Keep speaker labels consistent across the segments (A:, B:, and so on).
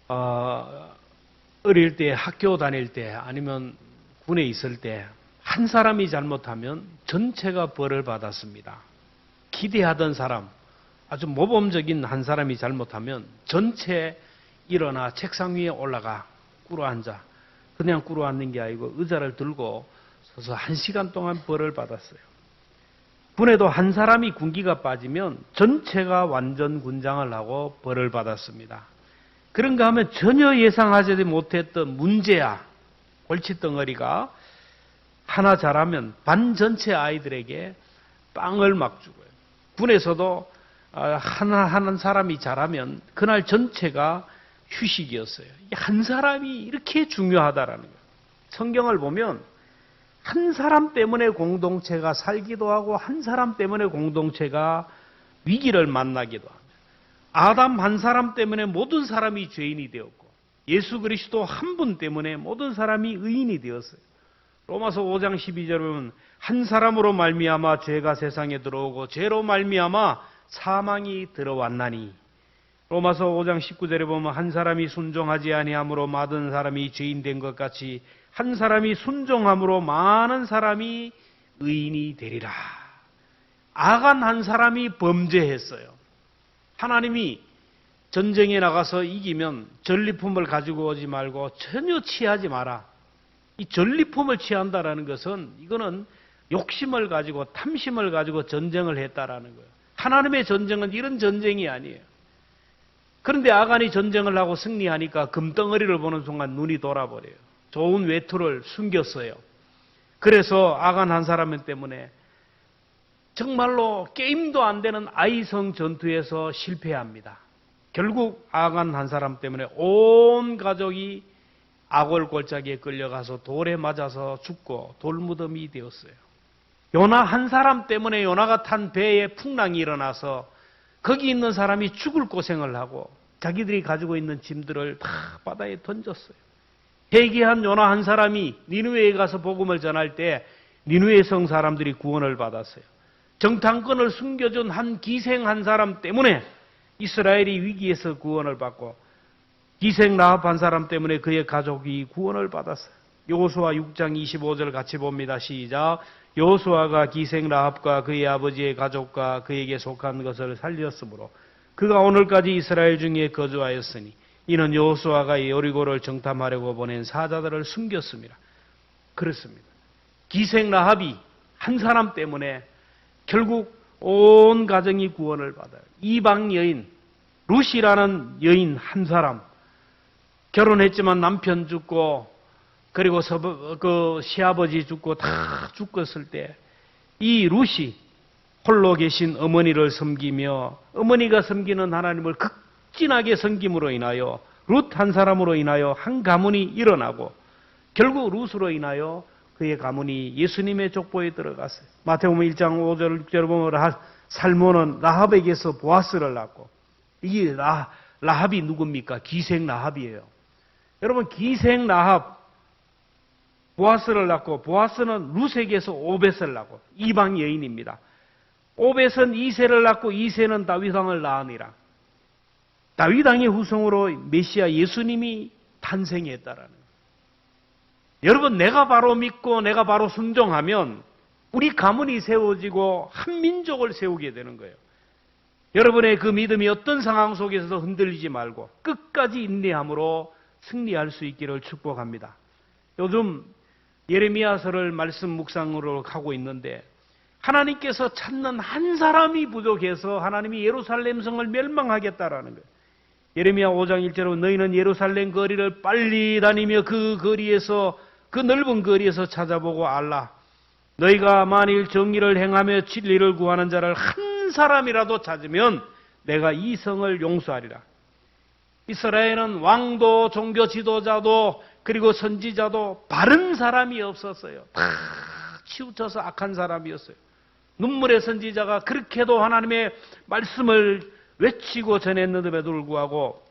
A: 어릴 때 학교 다닐 때 아니면 군에 있을 때 한 사람이 잘못하면 전체가 벌을 받았습니다. 기대하던 사람, 아주 모범적인 한 사람이 잘못하면 전체 일어나 책상 위에 올라가 꿇어앉아. 그냥 꿇어앉는 게 아니고 의자를 들고 서서 1시간 동안 벌을 받았어요. 군에도 한 사람이 군기가 빠지면 전체가 완전 군장을 하고 벌을 받았습니다. 그런가 하면 전혀 예상하지 못했던 문제야, 골칫덩어리가 하나 잘하면 반 전체 아이들에게 빵을 막 주고요. 군에서도 한 사람이 잘하면 그날 전체가 휴식이었어요. 한 사람이 이렇게 중요하다라는 거예요. 성경을 보면 한 사람 때문에 공동체가 살기도 하고 한 사람 때문에 공동체가 위기를 만나기도 합니다. 아담 한 사람 때문에 모든 사람이 죄인이 되었고 예수 그리스도 한 분 때문에 모든 사람이 의인이 되었어요. 로마서 5장 12절에 보면 한 사람으로 말미암아 죄가 세상에 들어오고 죄로 말미암아 사망이 들어왔나니, 로마서 5장 19절에 보면 한 사람이 순종하지 아니함으로 많은 사람이 죄인 된 것 같이 한 사람이 순종함으로 많은 사람이 의인이 되리라. 아간 한 사람이 범죄했어요. 하나님이 전쟁에 나가서 이기면 전리품을 가지고 오지 말고 전혀 취하지 마라. 이 전리품을 취한다라는 것은 이거는 욕심을 가지고 탐심을 가지고 전쟁을 했다라는 거예요. 하나님의 전쟁은 이런 전쟁이 아니에요. 그런데 아간이 전쟁을 하고 승리하니까 금덩어리를 보는 순간 눈이 돌아버려요. 좋은 외투를 숨겼어요. 그래서 아간 한 사람 때문에 정말로 게임도 안 되는 아이성 전투에서 실패합니다. 결국 아간 한 사람 때문에 온 가족이 아골 골짜기에 끌려가서 돌에 맞아서 죽고 돌무덤이 되었어요. 요나 한 사람 때문에 요나가 탄 배에 풍랑이 일어나서 거기 있는 사람이 죽을 고생을 하고 자기들이 가지고 있는 짐들을 다 바다에 던졌어요. 회개한 요나 한 사람이 니느웨에 가서 복음을 전할 때 니느웨 성 사람들이 구원을 받았어요. 정탐꾼을 숨겨준 한 기생 한 사람 때문에 이스라엘이 위기에서 구원을 받고 기생 라합 한 사람 때문에 그의 가족이 구원을 받았어요. 여호수아 6장 25절 같이 봅니다. 시작. 여호수아가 기생 라합과 그의 아버지의 가족과 그에게 속한 것을 살렸으므로 그가 오늘까지 이스라엘 중에 거주하였으니 이는 여호수아가 여리고를 정탐하려고 보낸 사자들을 숨겼습니다. 그렇습니다. 기생 라합이 한 사람 때문에 결국 온 가정이 구원을 받아요. 이방 여인 루시라는 여인 한 사람, 결혼했지만 남편 죽고 그리고 그 시아버지 죽고 다 죽었을 때 이 루시 홀로 계신 어머니를 섬기며 어머니가 섬기는 하나님을 극진하게 섬김으로 인하여 룻 한 사람으로 인하여 한 가문이 일어나고 결국 룻으로 인하여 그의 가문이 예수님의 족보에 들어갔어요. 마태복음 1장 5절 6절을 보면 살몬은 라합에게서 보아스를 낳고, 이게 라합이 누굽니까? 기생 라합이에요. 여러분, 기생 라합 보아스를 낳고 보아스는 룻에게서 오벳을 낳고 이방 여인입니다. 오벳은 이새를 낳고 이새는 다윗왕을 낳으니라. 다윗왕의 후손으로 메시아 예수님이 탄생했다라는 거예요. 여러분, 내가 바로 믿고 내가 바로 순종하면 우리 가문이 세워지고 한 민족을 세우게 되는 거예요. 여러분의 그 믿음이 어떤 상황 속에서도 흔들리지 말고 끝까지 인내함으로 승리할 수 있기를 축복합니다. 요즘 예레미야서를 말씀 묵상으로 하고 있는데 하나님께서 찾는 한 사람이 부족해서 하나님이 예루살렘 성을 멸망하겠다라는 거예요. 예레미야 5장 1절로 너희는 예루살렘 거리를 빨리 다니며 그 거리에서 그 넓은 거리에서 찾아보고 알라. 너희가 만일 정의를 행하며 진리를 구하는 자를 한 사람이라도 찾으면 내가 이 성을 용서하리라. 이스라엘은 왕도 종교 지도자도 그리고 선지자도 바른 사람이 없었어요. 다 치우쳐서 악한 사람이었어요. 눈물의 선지자가 그렇게도 하나님의 말씀을 외치고 전했는데도 불구하고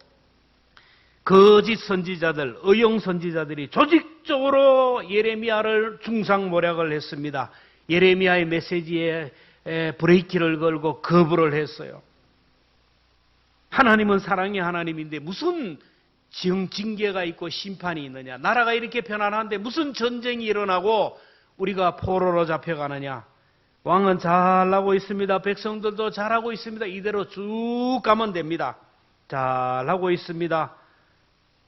A: 거짓 선지자들, 의용 선지자들이 조직적으로 예레미야를 중상모략을 했습니다. 예레미야의 메시지에 브레이크를 걸고 거부를 했어요. 하나님은 사랑의 하나님인데 무슨 징계가 있고 심판이 있느냐? 나라가 이렇게 편안한데 무슨 전쟁이 일어나고 우리가 포로로 잡혀가느냐? 왕은 잘하고 있습니다. 백성들도 잘하고 있습니다. 이대로 쭉 가면 됩니다. 잘하고 있습니다.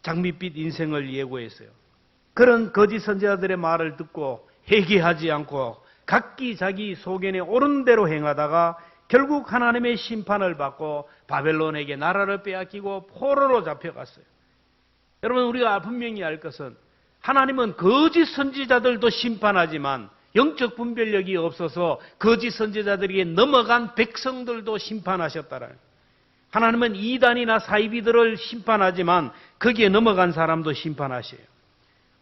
A: 장밋빛 인생을 예고했어요. 그런 거짓 선지자들의 말을 듣고 회개하지 않고 각기 자기 소견에 옳은 대로 행하다가 결국 하나님의 심판을 받고 바벨론에게 나라를 빼앗기고 포로로 잡혀갔어요. 여러분, 우리가 분명히 알 것은 하나님은 거짓 선지자들도 심판하지만 영적 분별력이 없어서 거짓 선지자들에게 넘어간 백성들도 심판하셨다라는 거예요. 하나님은 이단이나 사이비들을 심판하지만 거기에 넘어간 사람도 심판하셔요.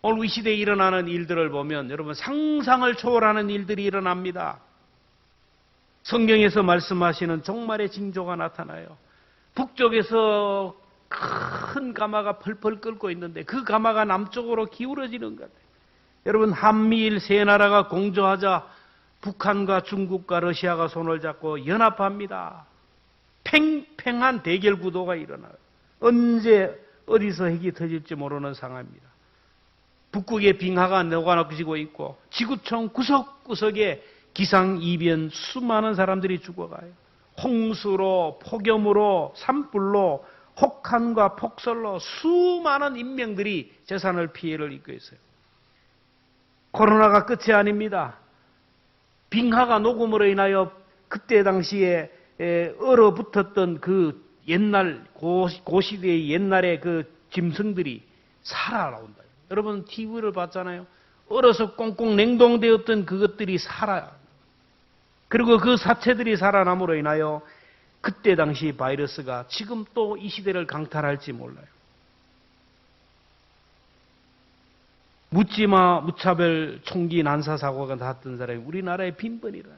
A: 오늘 이 시대에 일어나는 일들을 보면 여러분 상상을 초월하는 일들이 일어납니다. 성경에서 말씀하시는 종말의 징조가 나타나요. 북쪽에서 큰 가마가 펄펄 끓고 있는데 그 가마가 남쪽으로 기울어지는 것 같아요. 여러분, 한미일 세 나라가 공조하자 북한과 중국과 러시아가 손을 잡고 연합합니다. 팽팽한 대결 구도가 일어나요. 언제 어디서 핵이 터질지 모르는 상황입니다. 북극의 빙하가 녹아지고 있고 지구촌 구석구석에 기상이변 수많은 사람들이 죽어가요. 홍수로, 폭염으로, 산불로, 혹한과 폭설로 수많은 인명들이 재산을 피해를 입고 있어요. 코로나가 끝이 아닙니다. 빙하가 녹음으로 인하여 그때 당시에 얼어붙었던 그 옛날 고시대의 옛날의 그 짐승들이 살아나온다. 여러분 TV를 봤잖아요. 얼어서 꽁꽁 냉동되었던 그것들이 그리고 그 사체들이 살아남으로 인하여 그때 당시 바이러스가 지금 또 이 시대를 강탈할지 몰라요. 묻지마 무차별 총기 난사 사고가 났던 사람이 우리나라의 빈번이라.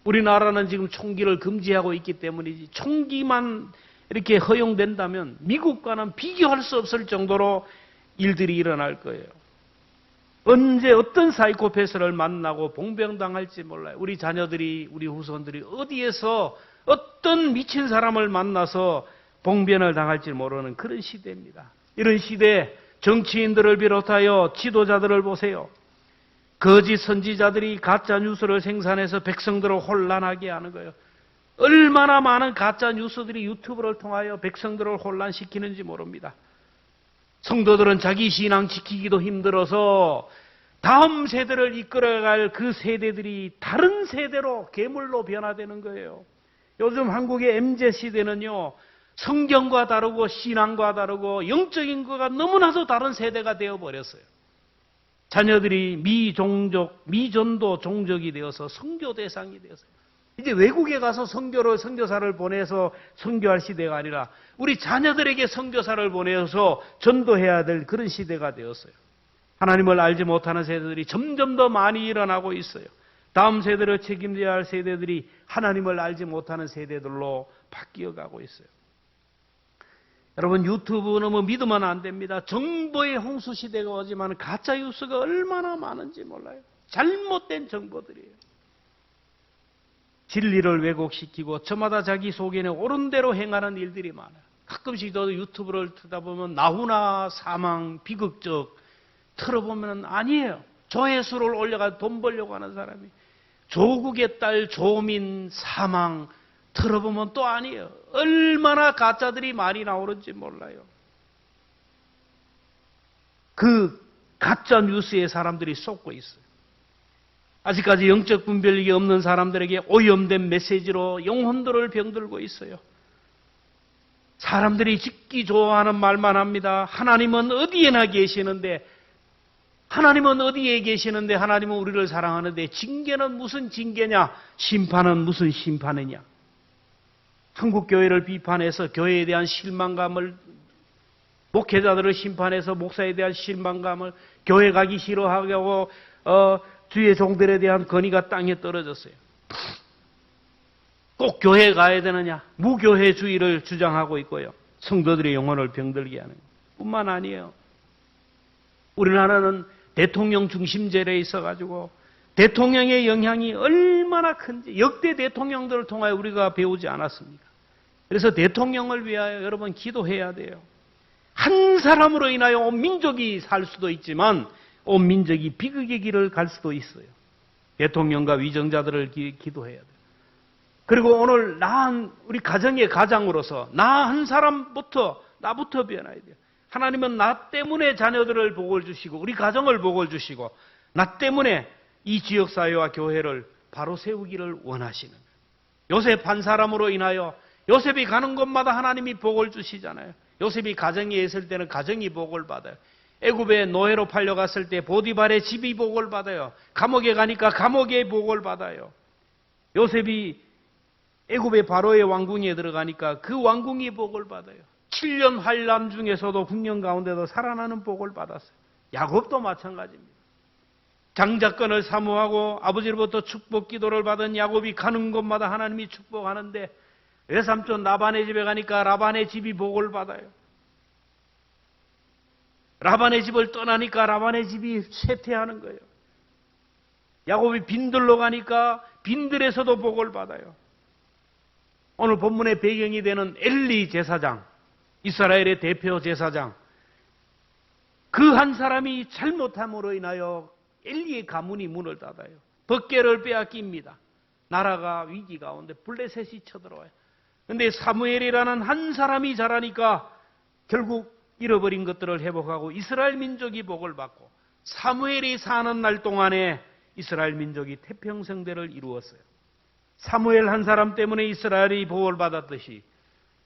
A: 우리나라는 지금 총기를 금지하고 있기 때문이지 총기만 이렇게 허용된다면 미국과는 비교할 수 없을 정도로 일들이 일어날 거예요. 언제 어떤 사이코패스를 만나고 봉변당할지 몰라요. 우리 자녀들이, 우리 후손들이 어디에서 어떤 미친 사람을 만나서 봉변을 당할지 모르는 그런 시대입니다. 이런 시대에 정치인들을 비롯하여 지도자들을 보세요. 거짓 선지자들이 가짜 뉴스를 생산해서 백성들을 혼란하게 하는 거예요. 얼마나 많은 가짜 뉴스들이 유튜브를 통하여 백성들을 혼란시키는지 모릅니다. 성도들은 자기 신앙 지키기도 힘들어서 다음 세대를 이끌어갈 그 세대들이 다른 세대로 괴물로 변화되는 거예요. 요즘 한국의 MZ시대는요, 성경과 다르고 신앙과 다르고 영적인 거가 너무나도 다른 세대가 되어버렸어요. 자녀들이 미종족, 미전도 종족이 되어서 선교 대상이 되었어요. 이제 외국에 가서 선교사를 보내서 선교할 시대가 아니라 우리 자녀들에게 선교사를 보내서 전도해야 될 그런 시대가 되었어요. 하나님을 알지 못하는 세대들이 점점 더 많이 일어나고 있어요. 다음 세대를 책임져야 할 세대들이 하나님을 알지 못하는 세대들로 바뀌어가고 있어요. 여러분, 유튜브 너무 믿으면 안 됩니다. 정보의 홍수 시대가 오지만 가짜 뉴스가 얼마나 많은지 몰라요. 잘못된 정보들이에요. 진리를 왜곡시키고 저마다 자기 소견에 옳은 대로 행하는 일들이 많아요. 가끔씩 저도 유튜브를 틀다 보면 나훈아 사망 비극적 틀어보면 아니에요. 조회수를 올려가 돈 벌려고 하는 사람이 조국의 딸 조민 사망 들어보면 또 아니에요. 얼마나 가짜들이 많이 나오는지 몰라요. 그 가짜 뉴스에 사람들이 쏟고 있어요. 아직까지 영적 분별력이 없는 사람들에게 오염된 메시지로 영혼들을 병들고 있어요. 사람들이 듣기 좋아하는 말만 합니다. 하나님은 어디에나 계시는데, 하나님은 어디에 계시는데, 하나님은 우리를 사랑하는데 징계는 무슨 징계냐, 심판은 무슨 심판이냐. 한국교회를 비판해서 교회에 대한 실망감을, 목회자들을 심판해서 목사에 대한 실망감을, 교회 가기 싫어하고 주의 종들에 대한 건의가 땅에 떨어졌어요. 꼭 교회에 가야 되느냐, 무교회주의를 주장하고 있고요. 성도들의 영혼을 병들게 하는 뿐만 아니에요. 우리나라는 대통령 중심제례에 있어가지고 대통령의 영향이 얼마나 큰지 역대 대통령들을 통하여 우리가 배우지 않았습니까? 그래서 대통령을 위하여 여러분 기도해야 돼요. 한 사람으로 인하여 온 민족이 살 수도 있지만 온 민족이 비극의 길을 갈 수도 있어요. 대통령과 위정자들을 기도해야 돼요. 그리고 오늘 우리 가정의 가장으로서 나 한 사람부터 나부터 변화해야 돼요. 하나님은 나 때문에 자녀들을 복을 주시고 우리 가정을 복을 주시고 나 때문에 이 지역사회와 교회를 바로 세우기를 원하시는 거예요. 요셉 한 사람으로 인하여 요셉이 가는 곳마다 하나님이 복을 주시잖아요. 요셉이 가정에 있을 때는 가정이 복을 받아요. 애굽에 노예로 팔려갔을 때 보디발의 집이 복을 받아요. 감옥에 가니까 감옥의 복을 받아요. 요셉이 애굽의 바로의 왕궁에 들어가니까 그 왕궁이 복을 받아요. 7년 환난 중에서도 국령 가운데도 살아나는 복을 받았어요. 야곱도 마찬가지입니다. 장자권을 사모하고 아버지로부터 축복 기도를 받은 야곱이 가는 곳마다 하나님이 축복하는데 외삼촌 라반의 집에 가니까 라반의 집이 복을 받아요. 라반의 집을 떠나니까 라반의 집이 쇠퇴하는 거예요. 야곱이 빈들로 가니까 빈들에서도 복을 받아요. 오늘 본문의 배경이 되는 엘리 제사장, 이스라엘의 대표 제사장, 그 한 사람이 잘못함으로 인하여 엘리의 가문이 문을 닫아요. 법궤를 빼앗깁니다. 나라가 위기 가운데 블레셋이 쳐들어와요. 그런데 사무엘이라는 한 사람이 자라니까 결국 잃어버린 것들을 회복하고 이스라엘 민족이 복을 받고 사무엘이 사는 날 동안에 이스라엘 민족이 태평성대를 이루었어요. 사무엘 한 사람 때문에 이스라엘이 복을 받았듯이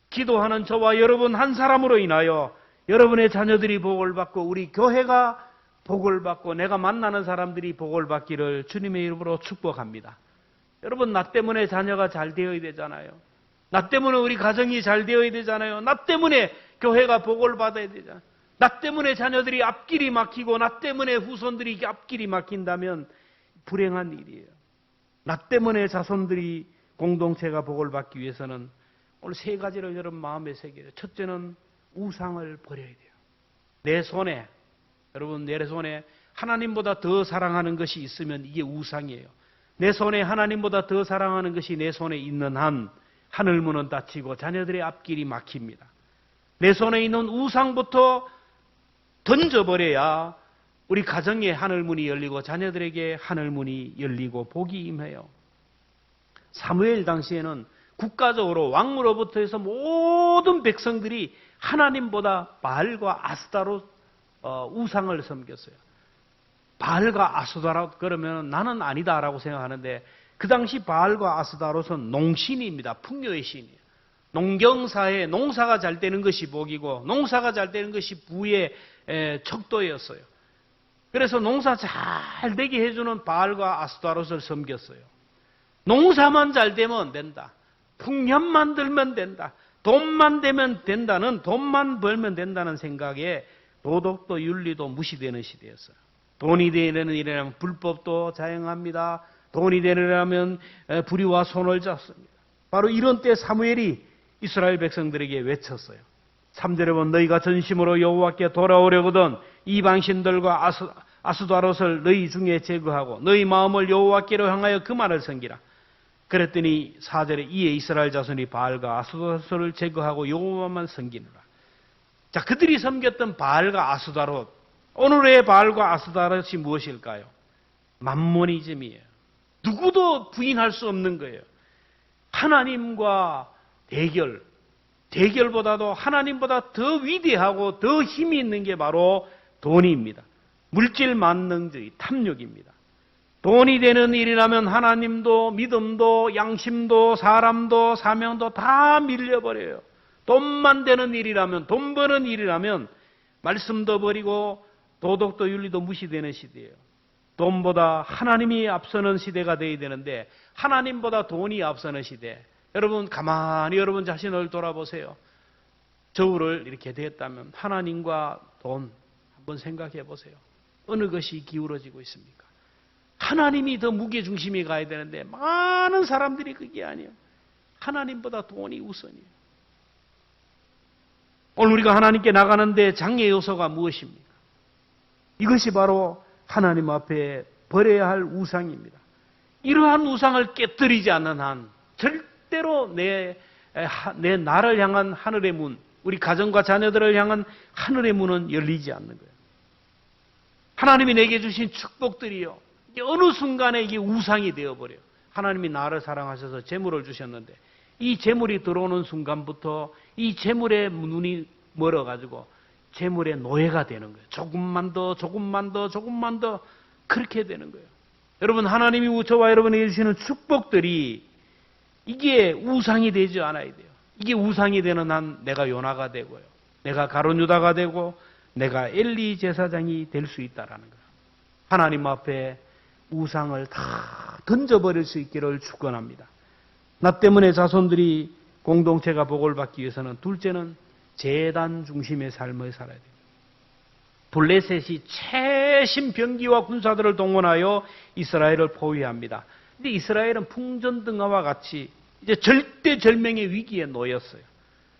A: 기도하는 저와 여러분 한 사람으로 인하여 여러분의 자녀들이 복을 받고 우리 교회가 복을 받고 내가 만나는 사람들이 복을 받기를 주님의 이름으로 축복합니다. 여러분 나 때문에 자녀가 잘 되어야 되잖아요. 나 때문에 우리 가정이 잘 되어야 되잖아요. 나 때문에 교회가 복을 받아야 되잖아요. 나 때문에 자녀들이 앞길이 막히고 나 때문에 후손들이 앞길이 막힌다면 불행한 일이에요. 나 때문에 자손들이 공동체가 복을 받기 위해서는 오늘 세 가지를 여러분 마음에 새겨요. 첫째는 우상을 버려야 돼요. 내 손에 여러분 내 손에 하나님보다 더 사랑하는 것이 있으면 이게 우상이에요. 내 손에 하나님보다 더 사랑하는 것이 내 손에 있는 한 하늘문은 닫히고 자녀들의 앞길이 막힙니다. 내 손에 있는 우상부터 던져버려야 우리 가정에 하늘문이 열리고 자녀들에게 하늘문이 열리고 복이 임해요. 사무엘 당시에는 국가적으로 왕으로부터 해서 모든 백성들이 하나님보다 바알과 아스타롯 우상을 섬겼어요. 바알과 아스타롯 그러면 나는 아니다라고 생각하는데 그 당시 바알과 아스타롯은 농신입니다. 풍요의 신이에요. 농경사에 농사가 잘 되는 것이 복이고 농사가 잘 되는 것이 부의 척도였어요. 그래서 농사 잘 되게 해주는 바알과 아스타롯을 섬겼어요. 농사만 잘 되면 된다. 풍년만 들면 된다. 돈만 되면 된다는 돈만 벌면 된다는 생각에 도덕도 윤리도 무시되는 시대였어요. 돈이 되는 일이라면 불법도 자행합니다. 돈이 되려면 불의와 손을 잡습니다. 바로 이런 때 사무엘이 이스라엘 백성들에게 외쳤어요. 3절에 보면 너희가 전심으로 여호와께 돌아오려거든 이방신들과 아스다롯을 너희 중에 제거하고 너희 마음을 여호와께로 향하여 그만을 섬기라. 그랬더니 4절에 이에 이스라엘 자손이 바알과 아스다롯을 제거하고 여호와만 섬기느라. 자, 그들이 섬겼던 바알과 아스다롯, 오늘의 바알과 아스다롯이 무엇일까요? 맘모니즘이에요. 누구도 부인할 수 없는 거예요. 하나님과 대결보다도 하나님보다 더 위대하고 더 힘이 있는 게 바로 돈입니다. 물질 만능주의, 탐욕입니다. 돈이 되는 일이라면 하나님도 믿음도 양심도 사람도 사명도 다 밀려버려요. 돈만 되는 일이라면 돈 버는 일이라면 말씀도 버리고 도덕도 윤리도 무시되는 시대예요. 돈보다 하나님이 앞서는 시대가 되어야 되는데 하나님보다 돈이 앞서는 시대. 여러분 가만히 여러분 자신을 돌아보세요. 저울을 이렇게 대었다면 하나님과 돈 한번 생각해 보세요. 어느 것이 기울어지고 있습니까? 하나님이 더 무게중심이 가야 되는데 많은 사람들이 그게 아니에요. 하나님보다 돈이 우선이에요. 오늘 우리가 하나님께 나가는데 장애 요소가 무엇입니까? 이것이 바로 하나님 앞에 버려야 할 우상입니다. 이러한 우상을 깨뜨리지 않는 한 절대로 내 나를 향한 하늘의 문, 우리 가정과 자녀들을 향한 하늘의 문은 열리지 않는 거예요. 하나님이 내게 주신 축복들이요, 이게 어느 순간에 이게 우상이 되어버려요. 하나님이 나를 사랑하셔서 재물을 주셨는데 이 재물이 들어오는 순간부터 이 재물의 눈이 멀어가지고 재물의 노예가 되는 거예요. 조금만 더, 조금만 더, 조금만 더 그렇게 되는 거예요. 여러분, 하나님이 저와 여러분에게 주시는 축복들이 이게 우상이 되지 않아야 돼요. 이게 우상이 되는 한 내가 요나가 되고요, 내가 가룟 유다가 되고 내가 엘리 제사장이 될 수 있다라는 거예요. 하나님 앞에 우상을 다 던져버릴 수 있기를 축원합니다. 나 때문에 자손들이 공동체가 복을 받기 위해서는 둘째는 제단 중심의 삶을 살아야 돼요. 블레셋이 최신 병기와 군사들을 동원하여 이스라엘을 포위합니다. 근데 이스라엘은 풍전등화와 같이 이제 절대절명의 위기에 놓였어요.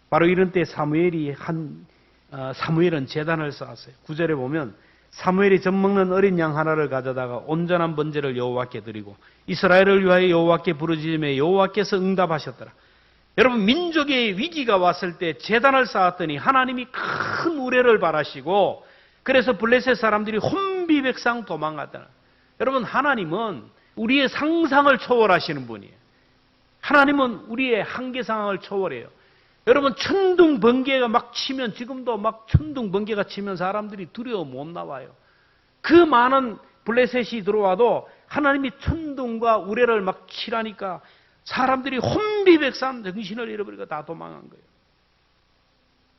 A: 바로 이런 때 사무엘은 제단을 쌓았어요. 9절에 보면 사무엘이 젖먹는 어린 양 하나를 가져다가 온전한 번제를 여호와께 드리고 이스라엘을 위하여 여호와께 부르짖음에 여호와께서 응답하셨더라. 여러분, 민족의 위기가 왔을 때 제단을 쌓았더니 하나님이 큰 우레를 바라시고 그래서 블레셋 사람들이 혼비백상 도망갔다. 여러분, 하나님은 우리의 상상을 초월하시는 분이에요. 하나님은 우리의 한계 상황을 초월해요. 여러분, 천둥 번개가 막 치면, 지금도 막 천둥 번개가 치면 사람들이 두려워 못 나와요. 그 많은 블레셋이 들어와도 하나님이 천둥과 우레를 막 치라니까 사람들이 혼비백산 정신을 잃어버리고 다 도망한 거예요.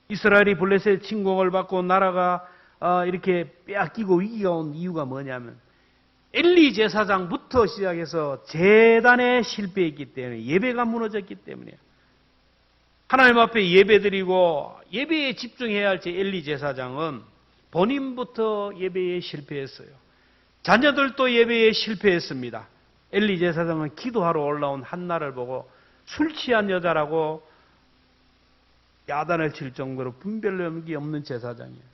A: 이스라엘이 블레셋 침공을 받고 나라가 이렇게 빼앗기고 위기가 온 이유가 뭐냐면 엘리 제사장부터 시작해서 제단에 실패했기 때문에, 예배가 무너졌기 때문에. 하나님 앞에 예배드리고 예배에 집중해야 할 제 엘리 제사장은 본인부터 예배에 실패했어요. 자녀들도 예배에 실패했습니다. 엘리 제사장은 기도하러 올라온 한나를 보고 술 취한 여자라고 야단을 칠 정도로 분별력이 없는 제사장이에요.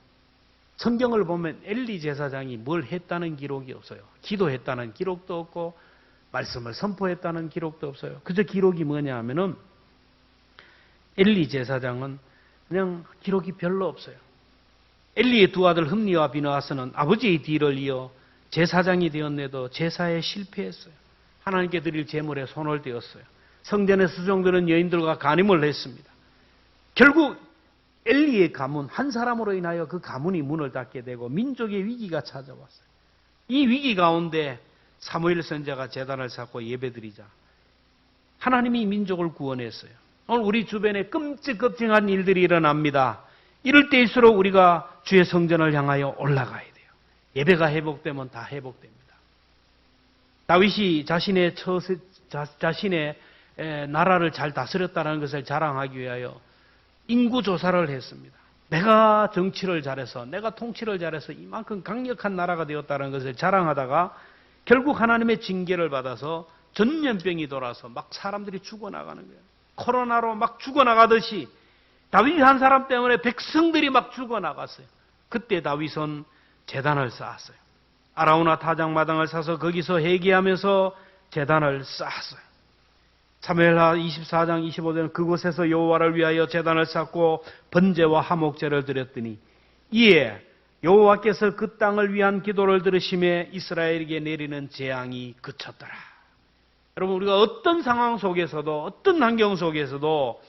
A: 성경을 보면 엘리 제사장이 뭘 했다는 기록이 없어요. 기도했다는 기록도 없고 말씀을 선포했다는 기록도 없어요. 그저 기록이 뭐냐 하면은 엘리 제사장은 그냥 기록이 별로 없어요. 엘리의 두 아들 흠니와 비느하스는 아버지의 뒤를 이어 제사장이 되었네도 제사에 실패했어요. 하나님께 드릴 제물에 손을 떼었어요. 성전에 수종드는 여인들과 간임을 했습니다. 결국 엘리의 가문, 한 사람으로 인하여 그 가문이 문을 닫게 되고 민족의 위기가 찾아왔어요. 이 위기 가운데 사무엘 선지자가 제단을 쌓고 예배드리자 하나님이 민족을 구원했어요. 오늘 우리 주변에 끔찍끔찍한 일들이 일어납니다. 이럴 때일수록 우리가 주의 성전을 향하여 올라가야 돼요. 예배가 회복되면 다 회복됩니다. 다윗이 자신의 나라를 잘 다스렸다는 것을 자랑하기 위하여 인구조사를 했습니다. 내가 정치를 잘해서, 내가 통치를 잘해서 이만큼 강력한 나라가 되었다는 것을 자랑하다가 결국 하나님의 징계를 받아서 전염병이 돌아서 막 사람들이 죽어나가는 거예요. 코로나로 막 죽어나가듯이 다윗 한 사람 때문에 백성들이 막 죽어나갔어요. 그때 다윗은 제단을 쌓았어요. 아라우나 타작마당을 사서 거기서 회개하면서 제단을 쌓았어요. 사무엘하 24장 25절은 그곳에서 여호와를 위하여 제단을 쌓고 번제와 화목제를 드렸더니 이에 여호와께서 그 땅을 위한 기도를 들으심에 이스라엘에게 내리는 재앙이 그쳤더라. 여러분, 우리가 어떤 상황 속에서도, 어떤 환경 속에서도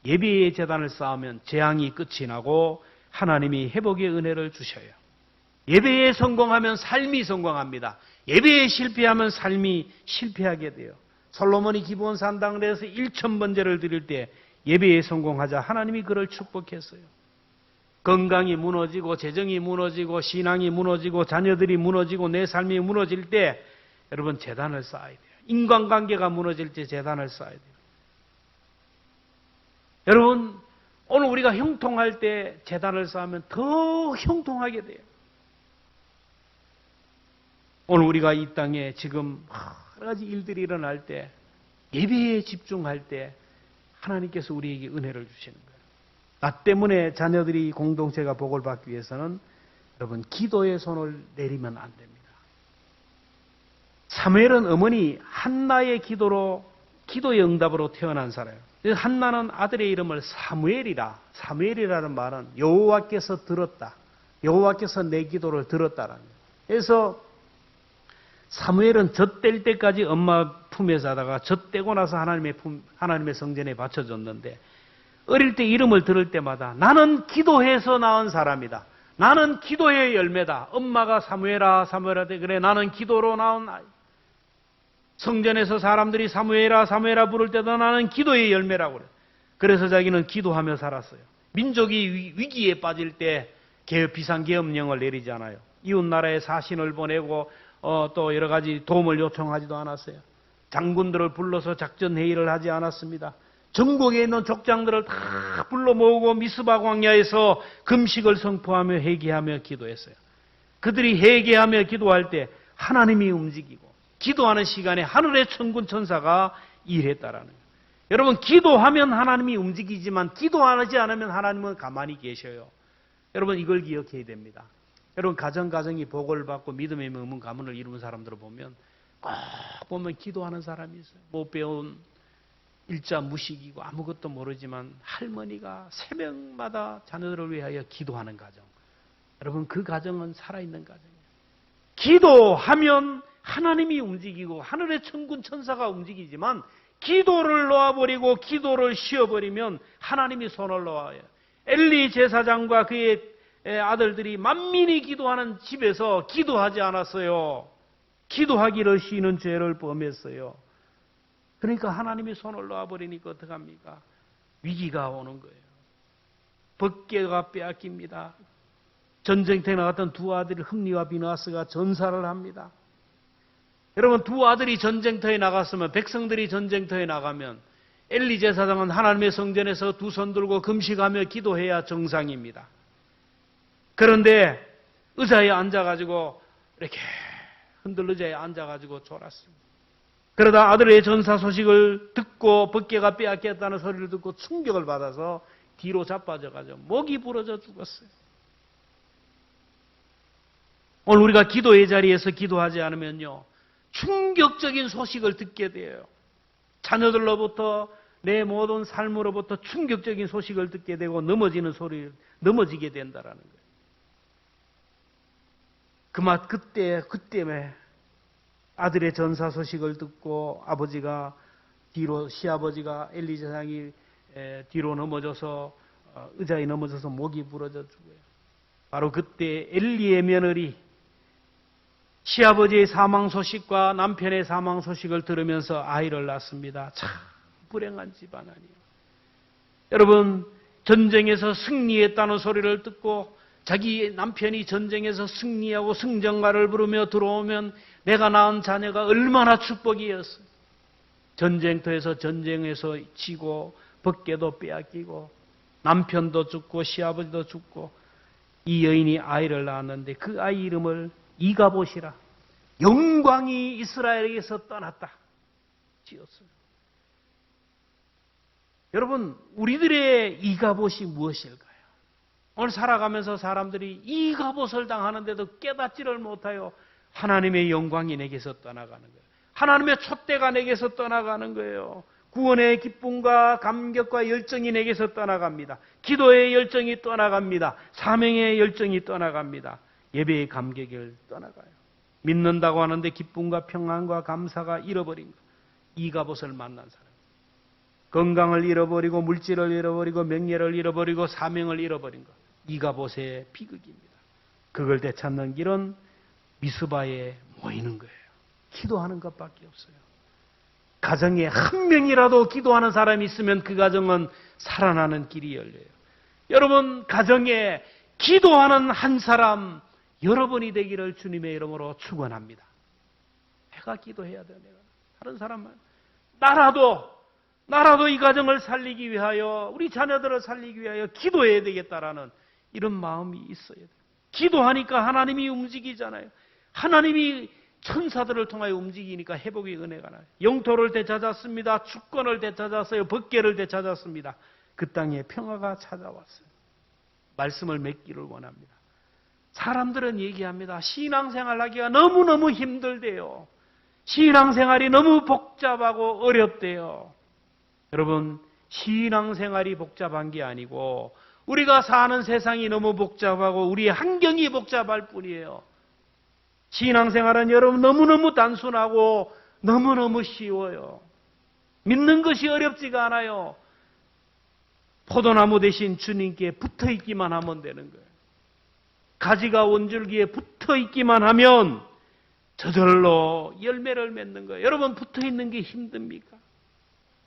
A: 예배의 제단을 쌓으면 재앙이 끝이 나고 하나님이 회복의 은혜를 주셔요. 예배에 성공하면 삶이 성공합니다. 예배에 실패하면 삶이 실패하게 돼요. 솔로몬이 기브온 산당에서 1000번제를 드릴 때 예배에 성공하자 하나님이 그를 축복했어요. 건강이 무너지고 재정이 무너지고 신앙이 무너지고 자녀들이 무너지고 내 삶이 무너질 때 여러분 제단을 쌓아야 돼요. 인간관계가 무너질 때 제단을 쌓아야 돼요. 여러분, 오늘 우리가 형통할 때 제단을 쌓으면 더 형통하게 돼요. 오늘 우리가 이 땅에 지금 여러 가지 일들이 일어날 때 예배에 집중할 때 하나님께서 우리에게 은혜를 주시는 거예요. 나 때문에 자녀들이 공동체가 복을 받기 위해서는 여러분 기도의 손을 내리면 안 됩니다. 사무엘은 어머니 한나의 기도의 응답으로 태어난 사람이에요. 한나는 아들의 이름을 사무엘이라. 사무엘이라는 말은 여호와께서 들었다. 여호와께서 내 기도를 들었다라는 거예요. 그래서 사무엘은 젖될 때까지 엄마 품에 자다가 젖되고 나서 하나님의 성전에 바쳐졌는데, 어릴 때 이름을 들을 때마다 나는 기도해서 낳은 사람이다. 나는 기도의 열매다. 엄마가 사무엘아 사무엘아 그래 나는 기도로 낳은 아이. 성전에서 사람들이 사무엘아 사무엘아 부를 때도 나는 기도의 열매라고 그래. 그래서 자기는 기도하며 살았어요. 민족이 위기에 빠질 때 비상계엄령을 내리지 않아요. 이웃 나라에 사신을 보내고 또 여러 가지 도움을 요청하지도 않았어요. 장군들을 불러서 작전 회의를 하지 않았습니다. 전국에 있는 족장들을 다 불러 모으고 미스바 광야에서 금식을 선포하며 회개하며 기도했어요. 그들이 회개하며 기도할 때 하나님이 움직이고, 기도하는 시간에 하늘의 천군 천사가 일했다라는 거예요. 여러분, 기도하면 하나님이 움직이지만 기도하지 않으면 하나님은 가만히 계셔요. 여러분, 이걸 기억해야 됩니다. 여러분, 가정이 복을 받고 믿음의 의문 가문을 이루는 사람들을 보면 꼭 보면 기도하는 사람이 있어요. 못 배운 일자 무식이고 아무것도 모르지만 할머니가 새벽마다 자녀들을 위하여 기도하는 가정. 여러분, 그 가정은 살아있는 가정이에요. 기도하면 하나님이 움직이고 하늘의 천군 천사가 움직이지만, 기도를 놓아버리고 기도를 쉬어버리면 하나님이 손을 놓아요. 엘리 제사장과 그의 아들들이 만민이 기도하는 집에서 기도하지 않았어요. 기도하기를 쉬는 죄를 범했어요. 그러니까 하나님이 손을 놓아버리니까 어떡합니까? 위기가 오는 거예요. 법궤가 빼앗깁니다. 전쟁터에 나갔던 두 아들이 흠니와 비나스가 전사를 합니다. 여러분, 두 아들이 전쟁터에 나갔으면, 백성들이 전쟁터에 나가면 엘리 제사장은 하나님의 성전에서 두 손 들고 금식하며 기도해야 정상입니다. 그런데 의자에 앉아가지고 이렇게 흔들 의자에 앉아가지고 졸았습니다. 그러다 아들의 전사 소식을 듣고 법궤가 빼앗겼다는 소리를 듣고 충격을 받아서 뒤로 자빠져가지고 목이 부러져 죽었어요. 오늘 우리가 기도의 자리에서 기도하지 않으면요, 충격적인 소식을 듣게 돼요. 자녀들로부터, 내 모든 삶으로부터 충격적인 소식을 듣게 되고 넘어지게 된다라는 거예요. 그때 아들의 전사 소식을 듣고 시아버지가 엘리 제사장이 뒤로 넘어져서 의자에 넘어져서 목이 부러져 죽어요. 바로 그때 엘리의 며느리 시아버지의 사망 소식과 남편의 사망 소식을 들으면서 아이를 낳습니다. 참 불행한 집안 아니에요. 여러분, 전쟁에서 승리했다는 소리를 듣고 자기 남편이 전쟁에서 승리하고 승전가를 부르며 들어오면 내가 낳은 자녀가 얼마나 축복이었어요. 전쟁터에서 전쟁에서 지고 법궤도 빼앗기고 남편도 죽고 시아버지도 죽고 이 여인이 아이를 낳았는데 그 아이 이름을 이가봇이라, 영광이 이스라엘에게서 떠났다 지었어요. 여러분, 우리들의 이가봇이 무엇일까요? 오늘 살아가면서 사람들이 이가봇을 당하는데도 깨닫지를 못하여 하나님의 영광이 내게서 떠나가는 거예요. 하나님의 촛대가 내게서 떠나가는 거예요. 구원의 기쁨과 감격과 열정이 내게서 떠나갑니다. 기도의 열정이 떠나갑니다. 사명의 열정이 떠나갑니다. 예배의 감격을 떠나가요. 믿는다고 하는데 기쁨과 평안과 감사가 잃어버린 것. 이가봇을 만난 사람. 건강을 잃어버리고 물질을 잃어버리고 명예를 잃어버리고 사명을 잃어버린 것. 이가봇의 비극입니다. 그걸 되찾는 길은 미스바에 모이는 거예요. 기도하는 것밖에 없어요. 가정에 한 명이라도 기도하는 사람이 있으면 그 가정은 살아나는 길이 열려요. 여러분, 가정에 기도하는 한 사람 여러분이 되기를 주님의 이름으로 축원합니다. 내가 기도해야 돼요. 내가 다른 사람만 나라도 이 가정을 살리기 위하여, 우리 자녀들을 살리기 위하여 기도해야 되겠다라는 이런 마음이 있어야 돼요. 기도하니까 하나님이 움직이잖아요. 하나님이 천사들을 통하여 움직이니까 회복의 은혜가 나요. 영토를 되찾았습니다. 주권을 되찾았어요. 법궤를 되찾았습니다. 그 땅에 평화가 찾아왔어요. 말씀을 맺기를 원합니다. 사람들은 얘기합니다. 신앙생활 하기가 너무너무 힘들대요. 신앙생활이 너무 복잡하고 어렵대요. 여러분, 신앙생활이 복잡한 게 아니고 우리가 사는 세상이 너무 복잡하고 우리의 환경이 복잡할 뿐이에요. 신앙생활은 여러분 너무너무 단순하고 너무너무 쉬워요. 믿는 것이 어렵지가 않아요. 포도나무 대신 주님께 붙어있기만 하면 되는 거예요. 가지가 원줄기에 붙어있기만 하면 저절로 열매를 맺는 거예요. 여러분 붙어있는 게 힘듭니까?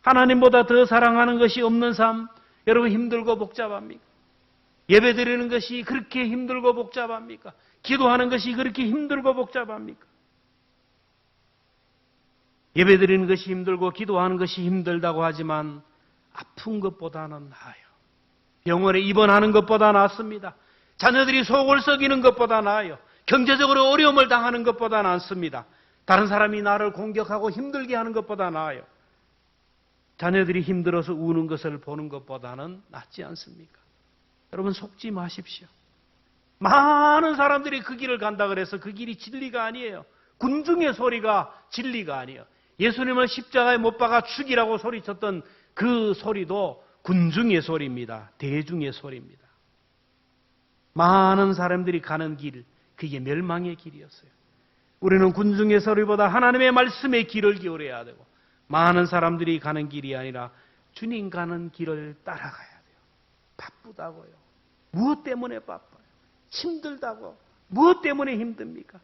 A: 하나님보다 더 사랑하는 것이 없는 삶, 여러분 힘들고 복잡합니까? 예배드리는 것이 그렇게 힘들고 복잡합니까? 기도하는 것이 그렇게 힘들고 복잡합니까? 예배드리는 것이 힘들고 기도하는 것이 힘들다고 하지만 아픈 것보다는 나아요. 병원에 입원하는 것보다 낫습니다. 자녀들이 속을 썩이는 것보다 나아요. 경제적으로 어려움을 당하는 것보다 낫습니다. 다른 사람이 나를 공격하고 힘들게 하는 것보다 나아요. 자녀들이 힘들어서 우는 것을 보는 것보다는 낫지 않습니까? 여러분 속지 마십시오. 많은 사람들이 그 길을 간다 그래서 그 길이 진리가 아니에요. 군중의 소리가 진리가 아니에요. 예수님을 십자가에 못 박아 죽이라고 소리쳤던 그 소리도 군중의 소리입니다. 대중의 소리입니다. 많은 사람들이 가는 길, 그게 멸망의 길이었어요. 우리는 군중의 소리보다 하나님의 말씀의 길을 기울여야 되고 많은 사람들이 가는 길이 아니라 주님 가는 길을 따라가야 돼요. 바쁘다고요. 무엇 때문에 바빠요? 힘들다고. 무엇 때문에 힘듭니까?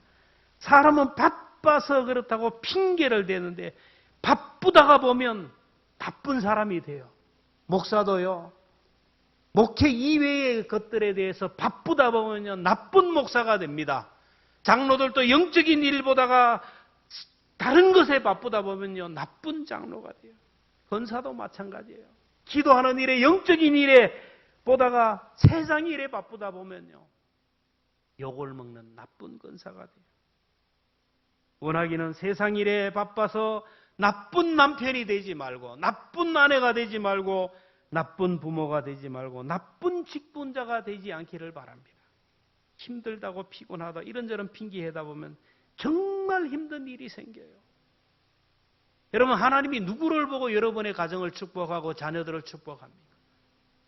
A: 사람은 바빠서 그렇다고 핑계를 대는데 바쁘다가 보면 나쁜 사람이 돼요. 목사도요. 목회 이외의 것들에 대해서 바쁘다 보면요. 나쁜 목사가 됩니다. 장로들도 영적인 일 보다가 다른 것에 바쁘다 보면요. 나쁜 장로가 돼요. 권사도 마찬가지예요. 기도하는 일에 영적인 일에 보다가 세상 일에 바쁘다 보면요. 욕을 먹는 나쁜 권사가 돼요. 원하기는 세상 일에 바빠서 나쁜 남편이 되지 말고 나쁜 아내가 되지 말고 나쁜 부모가 되지 말고 나쁜 직분자가 되지 않기를 바랍니다. 힘들다고 피곤하다 이런저런 핑계하다 보면 정말 힘든 일이 생겨요. 여러분 하나님이 누구를 보고 여러분의 가정을 축복하고 자녀들을 축복합니까?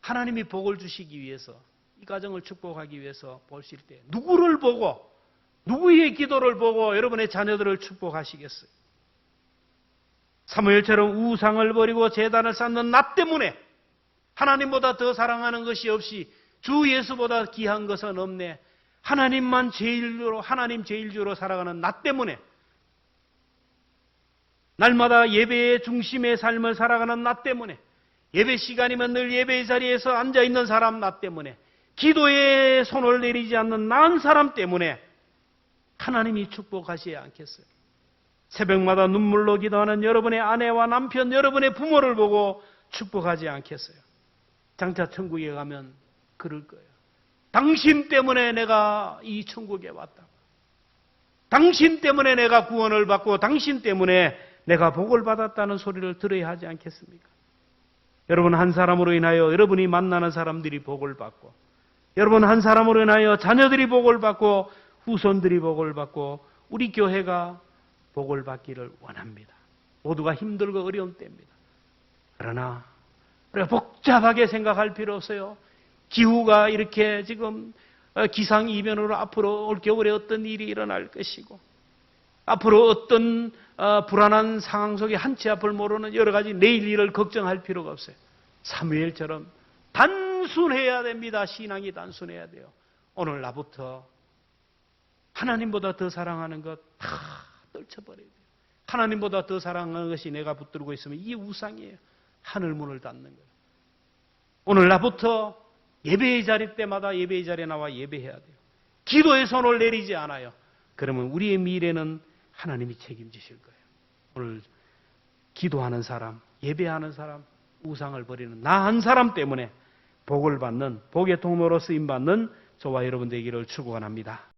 A: 하나님이 복을 주시기 위해서 이 가정을 축복하기 위해서 보실 때 누구를 보고 누구의 기도를 보고 여러분의 자녀들을 축복하시겠어요? 사무엘처럼 우상을 버리고 제단을 쌓는 나 때문에 하나님보다 더 사랑하는 것이 없이 주 예수보다 귀한 것은 없네. 하나님만 제일주로 하나님 제일주로 살아가는 나 때문에 날마다 예배의 중심의 삶을 살아가는 나 때문에 예배 시간이면 늘 예배의 자리에서 앉아있는 사람 나 때문에 기도에 손을 내리지 않는 난 사람 때문에 하나님이 축복하셔야 않겠어요? 새벽마다 눈물로 기도하는 여러분의 아내와 남편, 여러분의 부모를 보고 축복하지 않겠어요? 장차 천국에 가면 그럴 거예요. 당신 때문에 내가 이 천국에 왔다. 당신 때문에 내가 구원을 받고 당신 때문에 내가 복을 받았다는 소리를 들어야 하지 않겠습니까? 여러분 한 사람으로 인하여 여러분이 만나는 사람들이 복을 받고 여러분 한 사람으로 인하여 자녀들이 복을 받고 후손들이 복을 받고 우리 교회가 복을 받기를 원합니다. 모두가 힘들고 어려운 때입니다. 그러나 우리가 복잡하게 생각할 필요 없어요. 기후가 이렇게 지금 기상이변으로 앞으로 올 겨울에 어떤 일이 일어날 것이고 앞으로 어떤 불안한 상황 속에 한치 앞을 모르는 여러 가지 내일 일을 걱정할 필요가 없어요. 사무엘처럼 단순해야 됩니다. 신앙이 단순해야 돼요. 오늘 나부터 하나님보다 더 사랑하는 것 다 떨쳐버려야 돼요. 하나님보다 더 사랑하는 것이 내가 붙들고 있으면 이게 우상이에요. 하늘문을 닫는 거예요. 오늘 나부터 예배의 자리 때마다 예배의 자리에 나와 예배해야 돼요. 기도의 손을 내리지 않아요. 그러면 우리의 미래는 하나님이 책임지실 거예요. 오늘 기도하는 사람, 예배하는 사람, 우상을 버리는 나 한 사람 때문에 복을 받는 복의 통로로 쓰임받는 저와 여러분 되기를 축원합니다.